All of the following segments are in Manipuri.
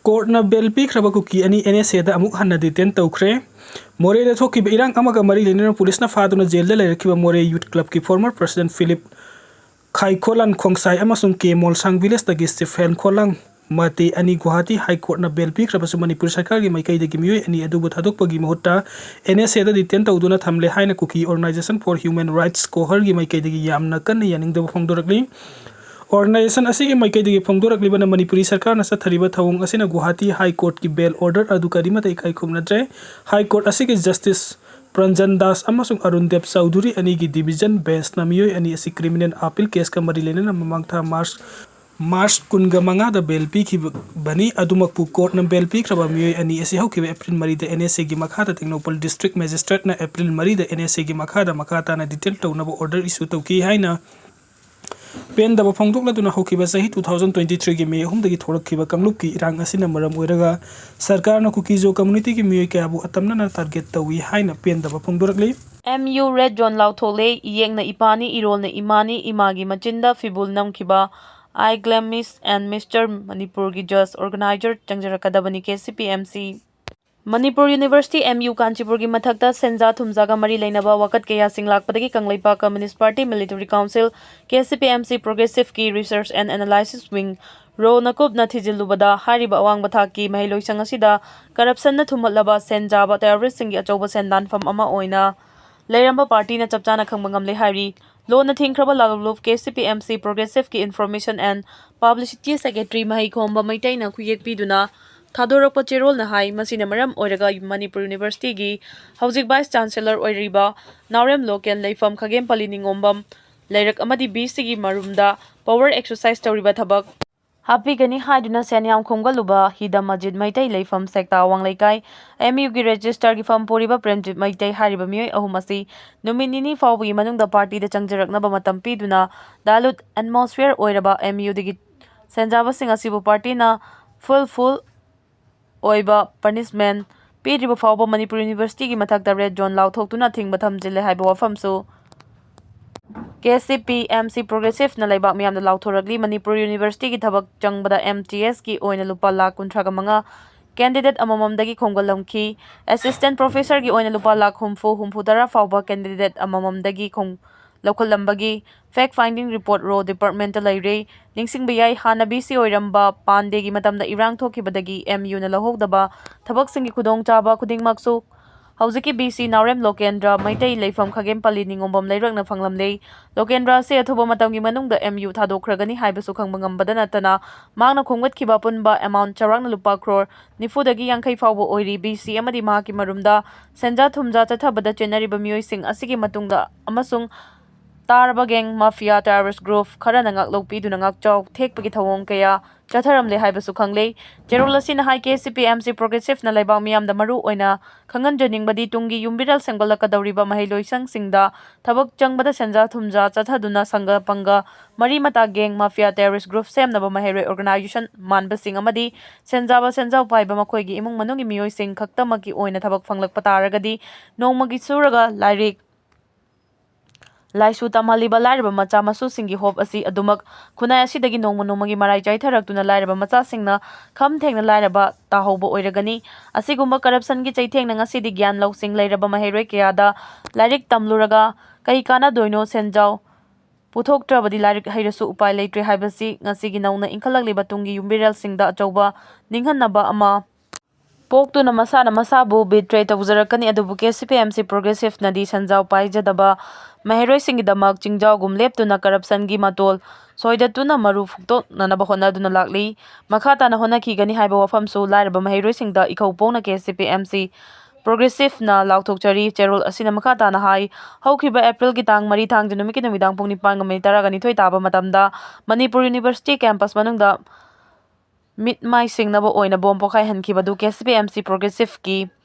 कोर्टना बेल पीख्रब कुकी अनि NSA दा अमुक हन्ना डिटेन तौख्रे मोरे दा थोकिब इरांग अमगा मरी लेनेना पुलिसना फादुना जेल दा लेरखिबा मोरे यूथ क्लब की फॉर्मर प्रेसिडेंट फिलिप खाइखोलान खोंगसाई अमसुंग के मोलसांग विलेज दगी स्टीफेन खोलांग मते अनि गुवाहाटी हाई कोर्ट ना बेल पीख्रबसु मणिपुर सरकार की माइकई दगी मियोय अनि अदुबु थादोकपगी महत्ता NSA दा डिटेन तौदुना थमले हाइना Kuki organisation for human rights कोहर की माइकई दगी यामना कन्ना यानिंगदब फोंगदोरकली ऑर्गेनाइजेशन असिगे माइकईदगी फोंदोरकलिबना मणिपुरी सरकार चथरिबा थवंग असिना गुवाहाटी हाई कोर्ट की बेल ऑर्डर अदु करिमता इकाई खुमनद्रे हाई कोर्ट असिगे जस्टिस प्रंजन दास अमसुंग अरुण देव चौधरी अनि की डिवीजन बेंच ना मियोय अनि असि क्रिमिनल अपील केस का मरी लेना ममंगथा मार्च कुनगा मंगा दा बेल पीखि बनी अदुमकपु कोर्ट ना बेल पीख्रबा मियोय अनि असि हौखिबा एप्रिल मरी दा NSA की मखादा टेक्नोपल डिस्ट्रिक्ट मजिस्ट्रेट ना एप्रिल मरी दा NSA की मखादा मखाता ना डिटेल तौनबो ऑर्डर इशू तौकी हाइना पेन दबा फोंदोकलदुना हौखिबा सही 2023 की मे हुमदगी थोरखिबा कांगलुप की इरांग असिना मरम ओइरगा सरकार ना कुकी जो कम्युनिटी की मियोय कयाबु अतमना टारगेट तवी हाइना पेन दबा फोंदोरकली MU रेड जोन लाउथोले येंगना इपानी इरोलना इमानी इमागी मचिंदा फिबुल नमखिबा I glam miss and mister Manipur की जज ऑर्गेनाइजर चंगजरकदबनी KCPMC Manipur university MU Kanchipur की मथक्ता सेंजा थुमजागा मरी लेनबा वकत कया सिंगलाकपदगी Kangleipak communist party military council KCPMC progressive की रिसर्च एंड एनालिसिस विंग रो नकुब नथिजिलुबदा हारिबा अवांग बथा की महिलोइसंग असिदा करप्शन न थुमलबा सेंजाबा टेररिस्ट सिंगी अचौबा सेंदानफम अमा ओइना लेरंबा पार्टी न चपचाना खंगबंगमले हारी लोन थिंख्रबा लागलुफ KCPMC प्रोग्रेसिव की इंफॉर्मेशन एंड पब्लिसिटी सेक्रेटरी मही खोंबा मैतैना खुयेकपीदुना थादोरक चेरोल हाई मसीना मरम ओइरगा मणिपुर यूनिवर्सिटी की हौजिक वाइस चांसलर ओइरिबा नावरेम लोकेन लेफम खगेम पली निंगोंबम लेरक अमदी BC की मरुमदा power exercise तौरिबा थबक हापीगनी हाइदुना सेन्याम खोंगलुबा हिदम Majid Meitei लेफम सेक्ता वांगलेकाई MU की रजिस्टर की फम पोरिबा प्रेमजित मैतै हारिबा मियोय अहुमसी नुमिनिनी फावबगी मनुंगदा पार्टी दा चंगजरकनबा मतम पीदुना दालुत एटमॉस्फेयर ओइरबा MU दगी सेंजाबसिंग असिबु पार्टी ना फुल ओइबा पनिशमेंट पीरिबा फावबा मणिपुर यूनिवर्सिटी की मथक्ता रेड जोन लाउथोक्तुना थिंगबा थमजिले हाइबा वफमसु KCPMC प्रोग्रेसिव न लेबाक मियामदा लाउथोरकली मणिपुर यूनिवर्सिटी की थबक चंगबदा MTS की ओइना लुपा लाख 35 कैंडिडेट अमममदगी खोंगलमखी असिस्टेंट प्रोफेसर की ओइना लुपा लाख humfu-humfu फावबा कैंडिडेट अमममदगी लौखलंबगी फैक्ट फाइंडिंग रिपोर्ट रो डिपार्टमेंट लेरे निंगसिंग बियाई हाना BC ओइरंबा पांडे की मतमदा इरांग थोखिबदगी MU न लहोगदबा थबकसिंगी खुदोंग चाबा खुदिंगमक्सु हौजिकी BC नावरेम लोकेंद्र मैतै लेफम खगेम पली निंगोंबम लेरकना फंगलमले लोकेंद्र से अथुबा मतमगी मनुंगदा MU थादोखरगनी हाइबसु खंगबंगमबदा नतना मांगना खोंगवतखिबा पुनबा अमाउंट चरांगना लुपा crore 90 याखै फावबा ओइरी BC अमदी माकी मरुमदा सेंजा थुमजा चथबदा चेनरिबा मियोइसिंग असिगी मतुंगदा अमसुंग तारबा गैंग माफिया टेररिस्ट ग्रुप खरना ngaklopiदुना ngakchau thekpagi thawong kaya chatharamle haibasu khangle cherolasi hai KCPMC progressive na laibang miyamda maru oina khanganjaningbadi tungi yumbiral sengbalakadawriba mahailoisang singda thabak changbada senja thumja chathaduna sangha panga mari mata gang mafia terrorist group semnaba mahairoi organization manbasing amadi senjaba senjau paiba makhoigi imung manungi miyoising khaktamaki oina thabak fanglakpa taragadi nongmagi suraga lairik लाइसु तमहलिबा लाइरबा मचा मसुसिंगी होप असि अदुमक खुनाय असिदगी नोंमगी मराई चाइथरक्तुना लाइरबा मचासिंगना खम थेंगना लाइरबा ताहौबा ओइरगनी असिगुम्बा करप्शन की चैथेंगना ngasiदी ज्ञान लौसिंग लेरबा महिरोय कयादा लाइरिक तमलुरगा कई काना दोइनो सेंजाव पुथोक्ट्रबदी लाइरिक हैरसु उपाय लेत्रे हाइबसि ngasiगी नौना इंखलगलिबा तुंगी युम्बिरलसिंगदा अचौबा निंगहन्नबा अमा पोक्तुना मसाना मसाबु बिट्रे तौजरकनी अदुबु KCPMC प्रोग्रेसिव नदी संजाव पाइजदबा महिरोइसिंगिदमक चिंजावगुम लेप्तुना करप्शन की मतोल सोइदतुना मरु फुक्तोकननबा होनादुना लाक्ली मखाताना होनाखिगनी हाइबा वफमसु लाइरबा महिरोइसिंगदा इखौपोंगना KCPMC प्रोग्रेसिव ना लाउथोक्चरी चेरोल असिना मखाताना हाई हौखिबा एप्रिल की तांग मरी थांग जनुमिकी नुमिदांग पुंग 9:12 ताबा मतमदा मणिपुर यूनिवर्सिटी कैंपस मनुंगदा मिटमाई सिंगनबा ओइना बॉम्ब पोखाई हनखिबदु KCPMC प्रोग्रेसिव की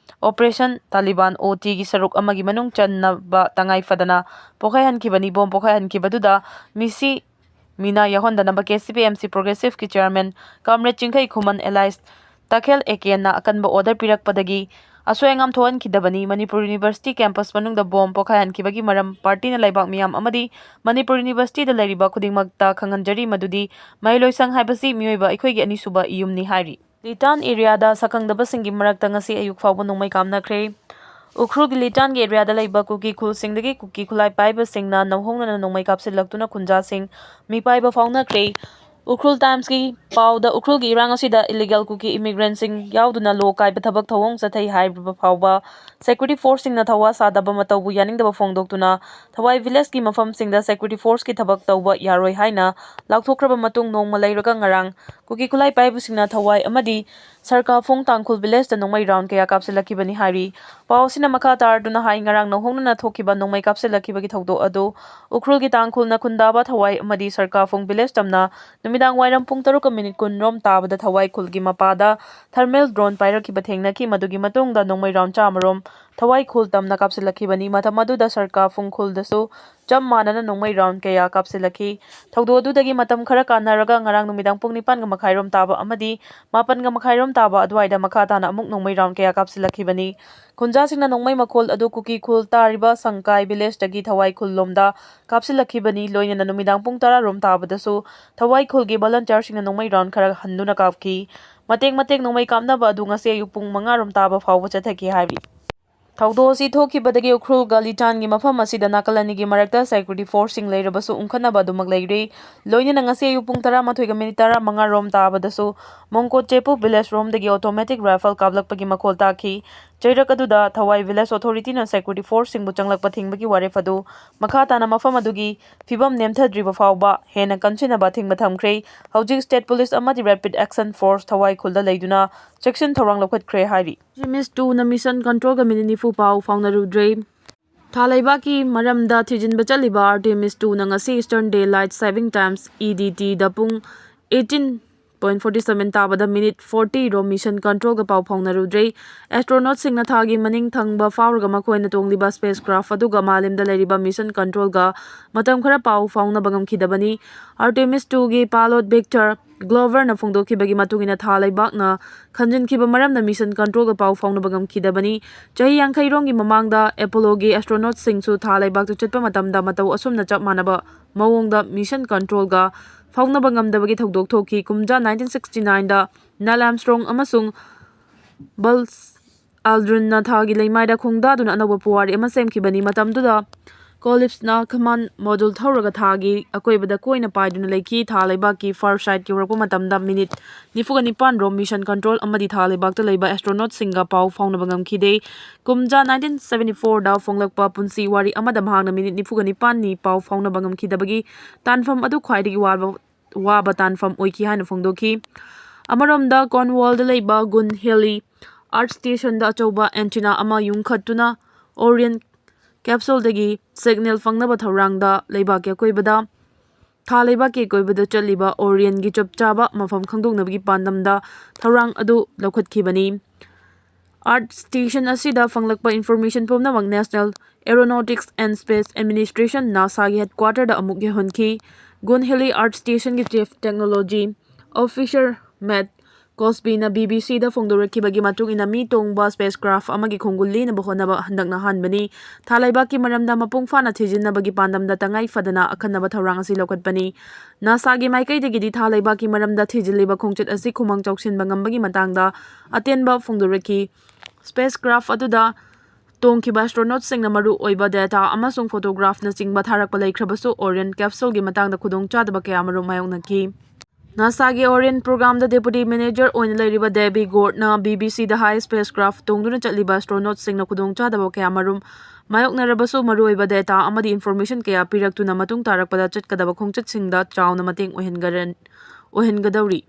ऑपरेशन तालिबान OT की सरुक अमगी मनुंग चन्नबा तंगाई फदना पोखाई हनखिबनी बॉम्ब पोखाई हनखिबदुदा मिसी मीना यहोंदनबा KCPMC प्रोग्रेसिव की chairman comrade Chinkhei Khuman alias Takhel एकेना अकनबा ऑर्डर पिरकपदगी असोयंगम थोहनखिदबनी मणिपुर यूनिवर्सिटी कैंपस मनुंगदा बॉम्ब पोखाई हनखिबगी मरम पार्टी ना लाइबाक मियाम अमदी मणिपुर यूनिवर्सिटी दा लेरिबा खुदिंगमक्ता खंगनजरी मदुदी महिलोइसंग हाइबसी मियोइबा अखोइगी अनिसुबा इयुमनी हाइरी। ꯂꯤꯇꯥꯟ ꯑꯦꯔꯤꯌꯥꯗ ꯁꯛꯈꯪꯗꯕꯁꯤꯡꯒꯤ ꯃꯔꯛꯇ ꯉꯁꯤ ꯑꯌꯨꯛ ꯐꯥꯎꯕ ꯅꯣꯡꯃꯩ ꯀꯥꯞꯅꯈ꯭ꯔꯦ꯫ ꯎꯈ꯭ꯔꯨꯜꯒꯤ ꯂꯤꯇꯥꯟꯒꯤ ꯑꯦꯔꯤꯌꯥꯗ ꯂꯩꯕ ꯀꯨꯀꯤ ꯈꯨꯜꯁꯤꯡꯗꯒꯤ ꯀꯨꯀꯤ ꯈꯨꯠꯂꯥꯏ ꯄꯥꯏꯕꯁꯤꯡꯅ ꯅꯧꯍꯧꯅꯅ ꯅꯣꯡꯃꯩ ꯀꯥꯞꯁꯤꯜꯂꯛꯇꯨꯅ ꯈꯨꯟꯖꯥꯁꯤꯡ ꯃꯤꯄꯥꯏꯕ ꯐꯥꯎꯅꯈ꯭ꯔꯦ꯫ ꯎꯈ꯭ꯔꯨꯜ ꯇꯥꯏꯝꯁꯀꯤ ꯄꯥꯎꯗ ꯎꯈ꯭ꯔꯨꯜꯒꯤ ꯏꯔꯥꯡ ꯑꯁꯤꯗ ꯏꯂꯤꯒꯦꯜ ꯀꯨꯀꯤ ꯏꯃꯤꯒ꯭ꯔꯦꯟꯠꯁꯤꯡ ꯌꯥꯎꯗꯨꯅ ꯂꯣ ꯀꯥꯏꯕ ꯊꯕꯛ ꯊꯧꯑꯣꯡ ꯆꯠꯊꯩ ꯍꯥꯏꯔꯤꯕ ꯐꯥꯎꯕ ꯁꯦꯀ꯭ꯌꯨꯔꯤꯇꯤ ꯐꯣꯔꯁꯁꯤꯡꯅ ꯊꯧꯋꯥ ꯁꯥꯗꯕ ꯃꯇꯧꯕꯨ ꯌꯥꯅꯤꯡꯗꯕ ꯐꯣꯡꯗꯣꯛꯇꯨꯅ ꯊꯋꯥꯏ ꯚꯤꯂꯦꯖꯀꯤ ꯃꯐꯝꯁꯤꯡꯗ ꯁꯦꯀ꯭ꯌꯨꯔꯤꯇꯤ ꯐꯣꯔꯁꯀꯤ ꯊꯕꯛ ꯇꯧꯕ ꯌꯥꯔꯣꯏ ꯍꯥꯏꯅ ꯂꯥꯎꯊꯣꯛꯈ꯭ꯔꯕ ꯃꯇꯨꯡ ꯅꯣꯡꯃ ꯂꯩꯔꯒ ꯉꯔꯥꯡ ꯀꯨꯀꯤ ꯈꯨꯠꯂꯥꯏ ꯄꯥꯏꯕꯁꯤꯡꯅ ꯊꯋꯥꯏ ꯑꯃꯗꯤ ꯁꯔꯀꯥꯐꯨꯡ ꯇꯥꯡꯈꯨꯜ ꯚꯤꯂꯦꯖꯇ ꯅꯣꯡꯃꯩ ꯔꯥꯎꯟ ꯀꯌꯥ ꯀꯥꯞꯁꯤꯜꯂꯛꯈꯤꯕꯅꯤ ꯍꯥꯏꯔꯤ꯫ ꯄꯥꯎ ꯑꯁꯤꯅ ꯃꯈꯥ ꯇꯥꯔꯗꯨꯅ ꯍꯥꯏ ꯉꯔꯥꯡ ꯅꯧꯍꯧꯅꯅ ꯊꯣꯛꯈꯤꯕ ꯅꯣꯡꯃꯩ ꯀꯥꯞꯁꯤꯜꯂꯛꯈꯤꯕꯒꯤ ꯊꯧꯗꯣꯛ ꯑꯗꯨ ꯎꯈ꯭ꯔꯨꯜꯒꯤ ꯇꯥꯡꯈꯨꯜꯅ ꯈꯨꯟꯗꯥꯕ ꯊꯋꯥꯏ ꯑꯃꯗꯤ ꯁꯔꯀꯥꯐꯨꯡ ꯚꯤꯂꯦꯖ ꯇꯝꯅ ꯅꯨꯃꯤꯗꯥꯡ ꯋꯥꯏꯔꯝ ꯄꯨꯡ 7:20 ꯔꯣꯝ ꯇꯥꯕꯗ ꯊꯋꯥꯏ ꯈꯨꯜꯒꯤ ꯃꯄꯥꯗ ꯊꯔꯃꯦꯜ ꯗ꯭ꯔꯣꯟ ꯄꯥꯏꯔꯛꯈꯤꯕ ꯊꯦꯡꯅꯈꯤ꯫ ꯃꯗꯨꯒꯤ ꯃꯇꯨꯡꯗ ꯅꯣꯡꯃꯩ ꯔꯥꯎꯟ 100 ꯔꯣꯝ ꯊꯋꯥꯏ ꯈꯨꯜ ꯇꯝꯅ ꯀꯥꯞꯁꯤꯜꯂꯛꯈꯤꯕꯅꯤ꯫ ꯃꯇꯝ ꯑꯗꯨꯗ ꯁꯔꯀꯥꯐꯨꯡ ꯈꯨꯜꯗꯁꯨ ꯆꯞ ꯃꯥꯟꯅꯅ ꯅꯣꯡꯃꯩ ꯔꯥꯎꯟ ꯀꯌꯥ ꯀꯥꯞꯁꯤꯜꯂꯛꯈꯤ꯫ ꯊꯧꯗꯣꯛ ꯑꯗꯨꯗꯒꯤ ꯃꯇꯝ ꯈꯔ ꯀꯥꯟꯅꯔꯒ ꯉꯔꯥꯡ ꯅꯨꯃꯤꯗꯥꯡ ꯄꯨꯡ 9:30 ꯔꯣꯝ ꯇꯥꯕ ꯑꯃꯗꯤ 8:30 ꯔꯣꯝ ꯇꯥꯕ ꯑꯗꯨꯋꯥꯏꯗ ꯃꯈꯥ ꯇꯥꯅ ꯑꯃꯨꯛ ꯅꯣꯡꯃꯩ ꯔꯥꯎꯟ ꯀꯌꯥ ꯀꯥꯞꯁꯤꯜꯂꯛꯈꯤꯕꯅꯤ꯫ ꯈꯨꯟꯖꯥꯁꯤꯡꯅ ꯅꯣꯡꯃꯩ ꯃꯈꯣꯜ ꯑꯗꯨ ꯀꯨꯀꯤ ꯈꯨꯜ ꯇꯥꯔꯤꯕ ꯁꯪꯀꯥꯏ ꯚꯤꯂꯦꯖꯇꯒꯤ ꯊꯋꯥꯏ ꯈꯨꯜ ꯂꯣꯝꯗ ꯀꯥꯞꯁꯤꯜꯂꯛꯈꯤꯕꯅꯤ꯫ ꯂꯣꯏꯅꯅ ꯅꯨꯃꯤꯗꯥꯡ ꯄꯨꯡ 10 ꯔꯣꯝ ꯇꯥꯕꯗꯁꯨ ꯊꯋꯥꯏ ꯈꯨꯜꯒꯤ ꯚꯣꯂꯟꯇꯤꯌꯔꯁꯤꯡꯅ ꯅꯣꯡꯃꯩ ꯔꯥꯎꯟ ꯈꯔ ꯍꯟꯗꯨꯅ ꯀꯥꯞꯈꯤ꯫ ꯃꯇꯦꯛ ꯅꯣꯡꯃꯩ ꯀꯥꯞꯅꯕ ꯑꯗꯨ ꯉꯁꯤ ꯑꯌꯨꯛ ꯄꯨꯡ 5 ꯔꯣꯝ ꯇꯥꯕ ꯐꯥꯎꯕ ꯆꯠꯊꯈꯤ ꯍꯥꯏꯔꯤ꯫ ꯊꯧꯗꯣꯛ ꯑꯁꯤ ꯊꯣꯛꯈꯤꯕꯗꯒꯤ ꯎꯈ꯭ꯔꯨꯜꯒ ꯂꯤꯇꯥꯟꯒꯤ ꯃꯐꯝ ꯑꯁꯤꯗ ꯅꯥꯀꯜ ꯑꯅꯤꯒꯤ ꯃꯔꯛꯇ ꯁꯦꯀ꯭ꯌꯨꯔꯤꯇꯤ ꯐꯣꯔꯁꯁꯤꯡ ꯂꯩꯔꯕꯁꯨ ꯎꯪꯈꯠꯅꯕ ꯑꯗꯨꯃꯛ ꯂꯩꯔꯤ꯫ ꯂꯣꯏꯅꯅ ꯉꯁꯤ ꯑꯌꯨꯛ ꯄꯨꯡ 11:15 ꯔꯣꯝ ꯇꯥꯕꯗꯁꯨ ꯃꯣꯡꯀꯣꯠꯆꯦꯄꯨ ꯚꯤꯂꯦꯖ ꯔꯣꯝꯗꯒꯤ ꯑꯣꯇꯣꯃꯦꯇꯤꯛ ꯔꯥꯏꯐꯜ ꯀꯥꯞꯂꯛꯄꯒꯤ ꯃꯈꯣꯜ ꯇꯥꯈꯤ꯫ ꯆꯩꯔꯛ ꯑꯗꯨꯗ ꯊꯋꯥꯏ ꯚꯤꯂꯦꯖ ꯑꯣꯊꯣꯔꯤꯇꯤꯅ ꯁꯦꯀ꯭ꯌꯨꯔꯤꯇꯤ ꯐꯣꯔꯁꯁꯤꯡꯕꯨ ꯆꯪꯂꯛꯄ ꯊꯤꯡꯕꯒꯤ ꯋꯥꯔꯦꯞ ꯑꯗꯨ ꯃꯈꯥ ꯇꯥꯅ ꯃꯐꯝ ꯑꯗꯨꯒꯤ ꯐꯤꯚꯝ ꯅꯦꯝꯊꯗ꯭ꯔꯤꯕ ꯐꯥꯎꯕ ꯍꯦꯟꯅ ꯀꯟꯁꯤꯟꯅꯕ ꯑꯊꯤꯡꯕ ꯊꯝꯈ꯭ꯔꯦ꯫ ꯍꯧꯖꯤꯛ ꯁ꯭ꯇꯦꯠ ꯄꯨꯂꯤꯁ ꯑꯃꯗꯤ ꯔꯦꯄꯤꯗ ꯑꯦꯛꯁꯟ ꯐꯣꯔꯁ ꯊꯋꯥꯏ ꯈꯨꯜꯗ ꯂꯩꯗꯨꯅ ꯆꯦꯛꯁꯤꯟ ꯊꯧꯔꯥꯡ ꯂꯧꯈꯠꯈ꯭ꯔꯦ ꯍꯥꯏꯔꯤ꯫ ꯑꯥꯔꯇꯦꯃꯤꯁ 2ꯅ ꯃꯤꯁꯟ ꯀꯟꯇ꯭ꯔꯣꯜꯒ ꯃꯤꯅꯤꯠ 90 ꯄꯥꯎ ꯐꯥꯎꯅꯔꯨꯗ꯭ꯔꯦ꯫ ꯊꯥ ꯂꯩꯕꯥꯛꯀꯤ ꯃꯔꯝꯗ ꯊꯤꯖꯤꯟꯕ ꯆꯠꯂꯤꯕ ꯑꯥꯔꯇꯦꯃꯤꯁ 2ꯅ ꯉꯁꯤ ꯏꯁꯇꯔꯟ ꯗꯦ ꯂꯥꯏꯠ ꯁꯦꯚꯤꯡ ꯇꯥꯏꯝꯁ (EDT)ꯗ ꯄꯨꯡ 18:47 ꯇꯥꯕꯗ ꯃꯤꯅꯤꯠ 40 ꯔꯣꯝ ꯃꯤꯁꯟ ꯀꯟꯇ꯭ꯔꯣꯜꯒ ꯄꯥꯎ ꯐꯥꯎꯅꯔꯨꯗ꯭ꯔꯦ꯫ ꯑꯦꯁꯇ꯭ꯔꯣꯅꯣꯠꯁꯤꯡꯅ ꯊꯥꯒꯤ ꯃꯅꯤꯡ ꯊꯪꯕ ꯐꯥꯎꯔꯒ ꯃꯈꯣꯏꯅ ꯇꯣꯡꯂꯤꯕ ꯁ꯭ꯄꯦꯁꯀ꯭ꯔꯥꯐ ꯑꯗꯨꯒ ꯃꯥꯂꯦꯝꯗ ꯂꯩꯔꯤꯕ ꯃꯤꯁꯟ ꯀꯟꯇ꯭ꯔꯣꯜꯒ ꯃꯇꯝ ꯈꯔ ꯄꯥꯎ ꯐꯥꯎꯅꯕ ꯉꯝꯈꯤꯗꯕꯅꯤ꯫ ꯑꯥꯔꯇꯦꯃꯤꯁ 2ꯒꯤ ꯄꯥꯏꯂꯣꯠ ꯚꯤꯛꯇꯔ ꯒ꯭ꯂꯣꯚꯔꯅ ꯐꯣꯡꯗꯣꯛꯈꯤꯕꯒꯤ ꯃꯇꯨꯡꯏꯟꯅ ꯊꯥ ꯂꯩꯕꯥꯛꯅ ꯈꯟꯖꯤꯟꯈꯤꯕ ꯃꯔꯝꯅ ꯃꯤꯁꯟ ꯀꯟꯇ꯭ꯔꯣꯜꯒ ꯄꯥꯎ ꯐꯥꯎꯅꯕ ꯉꯝꯈꯤꯗꯕꯅꯤ꯫ ꯆꯍꯤ 50 ꯔꯣꯝꯒꯤ ꯃꯃꯥꯡꯗ ꯑꯦꯄꯣꯂꯣꯒꯤ ꯑꯦꯁꯇ꯭ꯔꯣꯅꯣꯠꯁꯤꯡꯁꯨ ꯊꯥ ꯂꯩꯕꯥꯛꯇ ꯆꯠꯄ ꯃꯇꯝꯗ ꯃꯇꯧ ꯑꯁꯨꯝꯅ ꯆꯞ ꯃꯥꯟꯅꯕ ꯃꯑꯣꯡꯗ ꯃꯤꯁꯟ ꯀꯟꯇ꯭ꯔꯣꯜꯒ ꯐꯥꯎꯅꯕ ꯉꯝꯗꯕꯒꯤ ꯊꯧꯗꯣꯛ ꯊꯣꯛꯈꯤ꯫ ꯀꯨꯝꯖꯥ 1969ꯗ ꯅꯤꯜ ꯑꯥꯔꯝꯁꯇ꯭ꯔꯣꯡ ꯑꯃꯁꯨꯡ ꯕꯖ ꯑꯜꯗ꯭ꯔꯤꯟꯅ ꯊꯥꯒꯤ ꯂꯩꯃꯥꯏꯗ ꯈꯣꯡꯗꯥꯗꯨꯅ ꯑꯅꯧꯕ ꯄꯨꯋꯥꯔꯤ ꯑꯃ ꯁꯦꯝꯈꯤꯕꯅꯤ꯫ ꯃꯇꯝꯗꯨꯗ ꯀꯣꯂꯤꯞꯁꯅ ꯀꯃꯥꯟꯗ ꯃꯣꯗ꯭ꯌꯨꯜ ꯊꯧꯔꯒ ꯊꯥꯒꯤ ꯑꯀꯣꯏꯕꯗ ꯀꯣꯏꯅ ꯄꯥꯏꯗꯨꯅ ꯂꯩꯈꯤ꯫ ꯊꯥ ꯂꯩꯕꯥꯛꯀꯤ ꯐꯥꯔ ꯁꯥꯏꯗ ꯌꯧꯔꯛꯄ ꯃꯇꯝꯗ ꯃꯤꯅꯤꯠ 94 ꯔꯣꯝ ꯃꯤꯁꯟ ꯀꯟꯇ꯭ꯔꯣꯜ ꯑꯃꯗꯤ ꯊꯥ ꯂꯩꯕꯥꯛꯇ ꯂꯩꯕ ꯑꯦꯁꯇ꯭ꯔꯣꯅꯣꯠꯁꯤꯡꯒ ꯄꯥꯎ ꯐꯥꯎꯅꯕ ꯉꯝꯈꯤꯗꯦ꯫ ꯀꯨꯝꯖꯥ 1974ꯗ ꯐꯣꯡꯂꯛꯄ ꯄꯨꯟꯁꯤ ꯋꯥꯔꯤ ꯑꯃꯗ ꯃꯍꯥꯛꯅ ꯃꯤꯅꯤꯠ 94ꯅꯤ ꯄꯥꯎ ꯐꯥꯎꯅꯕ ꯉꯝꯈꯤꯗꯕꯒꯤ ꯇꯥꯟꯐꯝ ꯑꯗꯨ ꯈ꯭ꯋꯥꯏꯗꯒꯤ ꯋꯥꯕ ꯇꯥꯟꯐꯝ ꯑꯣꯏꯈꯤ ꯍꯥꯏꯅ ꯐꯣꯡꯗꯣꯛꯈꯤ꯫ ꯑꯃꯔꯣꯝꯗ ꯀꯣꯔꯟꯋꯥꯜꯗ ꯂꯩꯕ ꯒꯨꯟ ꯍꯤꯜꯂꯤ ꯑꯥꯔꯊ ꯁ꯭ꯇꯦꯁꯟꯗ ꯑꯆꯧꯕ ꯑꯦꯟꯇꯤꯅꯥ ꯑꯃ ꯌꯨꯡꯈꯠꯇꯨꯅ ꯑꯣꯔꯤꯌꯟ ꯀꯦꯞꯁꯨꯜꯗꯒꯤ ꯁꯤꯒꯅꯦꯜ ꯐꯪꯅꯕ ꯊꯧꯔꯥꯡꯗ ꯂꯩꯕꯥꯛꯀꯤ ꯑꯀꯣꯏꯕꯗ ꯊꯥ ꯂꯩꯕꯥꯛꯀꯤ ꯑꯀꯣꯏꯕꯗ ꯆꯠꯂꯤꯕ ꯑꯣꯔꯤꯌꯟꯒꯤ ꯆꯞ ꯆꯥꯕ ꯃꯐꯝ ꯈꯪꯗꯣꯛꯅꯕꯒꯤ ꯄꯥꯟꯗꯝꯗ ꯊꯧꯔꯥꯡ ꯑꯗꯨ ꯂꯧꯈꯠꯈꯤꯕꯅꯤ꯫ ꯑꯥꯔꯊ ꯁ꯭ꯇꯦꯁꯟ ꯑꯁꯤꯗ ꯐꯪꯂꯛꯄ ꯏꯟꯐꯣꯔꯃꯦꯁꯟ ꯄꯨꯝꯅꯃꯛ national aeronautics and space administration (ꯅꯥꯁꯥ)ꯒꯤ ꯍꯦꯗꯀ꯭ꯋꯥꯔꯇꯔꯗ ꯑꯃꯨꯛ ꯌꯧꯍꯟꯈꯤ꯫ ꯒꯨꯟ ꯍꯤꯜꯂꯤ ꯑꯥꯔꯊ ꯁ꯭ꯇꯦꯁꯟꯒꯤ ꯆꯤꯐ ꯇꯦꯛꯅꯣꯂꯣꯖꯤ ꯑꯣꯐꯤꯁꯔ ꯃꯦꯠ ꯀꯣꯁꯕꯤꯅ ꯕꯤ.ꯕꯤ.ꯁꯤ.ꯗ ꯐꯣꯡꯗꯣꯔꯛꯈꯤꯕꯒꯤ ꯃꯇꯨꯡꯏꯟꯅ ꯃꯤ ꯇꯣꯡꯕ ꯁ꯭ꯄꯦꯁꯀ꯭ꯔꯥꯐ ꯑꯃꯒꯤ ꯈꯣꯡꯒꯨꯜ ꯂꯦꯟꯅꯕ ꯍꯣꯠꯅꯕ ꯍꯟꯗꯛꯅ ꯑꯍꯥꯟꯕꯅꯤ꯫ ꯊꯥ ꯂꯩꯕꯥꯛꯀꯤ ꯃꯔꯝꯗ ꯃꯄꯨꯡ ꯐꯥꯅ ꯊꯤꯖꯤꯟꯅꯕꯒꯤ ꯄꯥꯟꯗꯝꯗ ꯇꯉꯥꯏ ꯐꯗꯅ ꯑꯈꯟꯅꯕ ꯊꯧꯔꯥꯡ ꯑꯁꯤ ꯂꯧꯈꯠꯄꯅꯤ꯫ ꯅꯥꯁꯥꯒꯤ ꯃꯥꯏꯀꯩꯗꯒꯤꯗꯤ ꯊꯥ ꯂꯩꯕꯥꯛꯀꯤ ꯃꯔꯝꯗ ꯊꯤꯖꯤꯜꯂꯤꯕ ꯈꯣꯡꯆꯠ ꯑꯁꯤ ꯈꯨꯃꯥꯡ ꯆꯥꯎꯁꯤꯟꯕ ꯉꯝꯕꯒꯤ ꯃꯇꯥꯡꯗ ꯑꯇꯦꯟꯕ ꯐꯣꯡꯗꯣꯔꯛꯈꯤ꯫ ꯁ꯭ꯄꯦꯁꯀ꯭ꯔꯥꯐ ꯑꯗꯨꯗ ꯇꯣꯡꯈꯤꯕ ꯑꯦꯁꯇ꯭ꯔꯣꯅꯣꯠꯁꯤꯡꯅ ꯃꯔꯨ ꯑꯣꯏꯕ ꯗꯦꯇꯥ ꯑꯃꯁꯨꯡ ꯐꯣꯇꯣꯒ꯭ꯔꯥꯐꯅꯆꯤꯡꯕ ꯊꯥꯔꯛꯄ ꯂꯩꯈ꯭ꯔꯕꯁꯨ ꯑꯣꯔꯤꯌꯟ ꯀꯦꯞꯁꯨꯜꯒꯤ ꯃꯇꯥꯡꯗ ꯈꯨꯗꯣꯡꯆꯥꯗꯕ ꯀꯌꯥꯃꯔꯨꯝ ꯃꯥꯌꯣꯛꯅꯈꯤ꯫ ꯅꯥꯁꯥꯒꯤ ꯑꯣꯔꯤꯌꯟ ꯄ꯭ꯔꯣꯒ꯭ꯔꯥꯝꯗ ꯗꯦꯄꯨꯇꯤ ꯃꯦꯅꯦꯖꯔ ꯑꯣꯏꯅ ꯂꯩꯔꯤꯕ ꯗꯦꯕꯤ ꯒꯣꯔꯗꯅ ꯕꯤ.ꯕꯤ.ꯁꯤ.ꯗ ꯍꯥꯏ ꯁ꯭ꯄꯦꯁꯀ꯭ꯔꯥꯐ ꯇꯣꯡꯗꯨꯅ ꯆꯠꯂꯤꯕ ꯑꯦꯁꯇ꯭ꯔꯣꯅꯣꯠꯁꯤꯡꯅ ꯈꯨꯗꯣꯡꯆꯥꯗꯕ ꯀꯌꯥꯃꯔꯨꯝ ꯃꯥꯌꯣꯛꯅꯔꯕꯁꯨ ꯃꯔꯨꯑꯣꯏꯕ ꯗꯦꯇꯥ ꯑꯃꯗꯤ ꯏꯟꯐꯣꯔꯃꯦꯁꯟ ꯀꯌꯥ ꯄꯤꯔꯛꯇꯨꯅ ꯃꯇꯨꯡ ꯇꯥꯔꯛꯄꯗ ꯆꯠꯀꯗꯕ ꯈꯣꯡꯆꯠꯁꯤꯡꯗ ꯆꯥꯎꯅ ꯃꯇꯦꯡ ꯑꯣꯏꯍꯟꯒꯗꯧꯔꯤ꯫